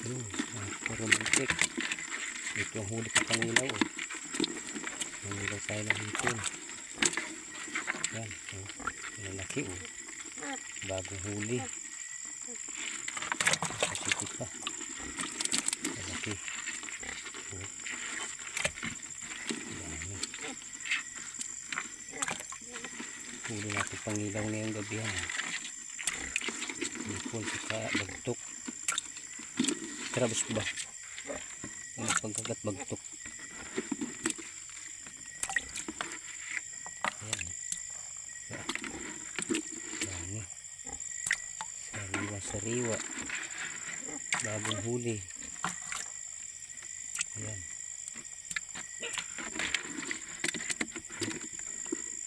Puro mantik. Ito ang huli sa pangilaw. Nangilaw tayo ng hipon. Yan. Lalaki oh. Bagong huli. Kasikit pa. Lalaki. Oh. Dami. Huli natin pangilaw ngayong gabi yan. Hipon sa bagtok. Trabos ba? Yung pagkagat bagtok. Ayan. Dami. Sariwa. Bagong huli. Ayan.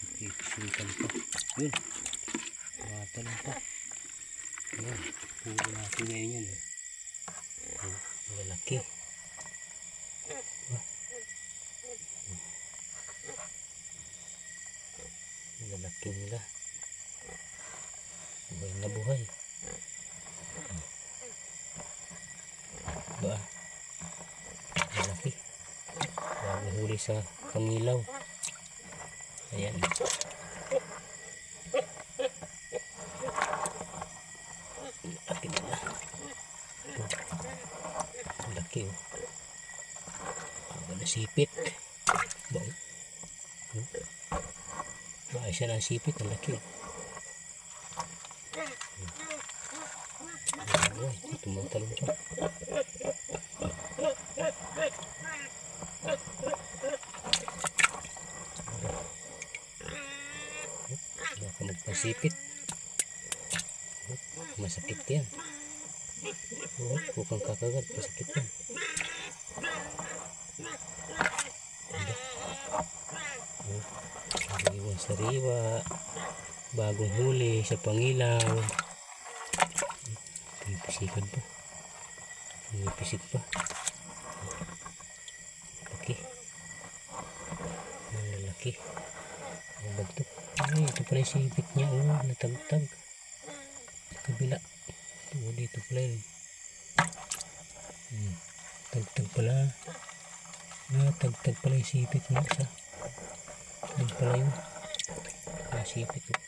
Nakikisikan pa. Yun. Matalang pa. Ayan. Huli natin ngayon yan. Lalaki. Lalaki nila. Buhay na buhay. Ba? Lalaki. Bagong huli sa pangilaw. Ayan. Lalaki nila. Laki oh. Wala sipit. Maayos na ang sipit. Ang laki oh. Tumatalong pa. Baka magpasipit. Masakit yan. Huwag kang kakagat. Masakit yan. Sariwa. Bagong huli sa pangilaw. Pisikan pa. Pisik pa. Laki. Lalaki. Ang bagtok. Ay, ito pala yung sipit niya. Oh, natagtag. Sa kabila. Ito, dito pala yun. Tagtag pala. Natagtag pala yung sipit niya. Tagtag pala yun. Sipit oh.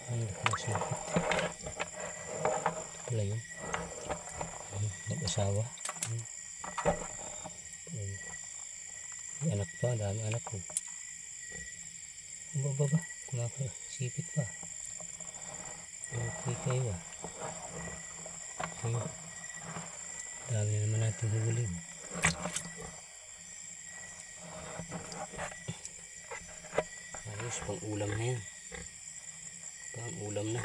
Ang sipit. Ito pala yun. Nag-asawa. May anak pa. Dami anak ko. Baba. Sipit pa. Okay kayo ah. Okay. Dami naman natin huli. Ayos, pang ulam na yan. Pang ulam na.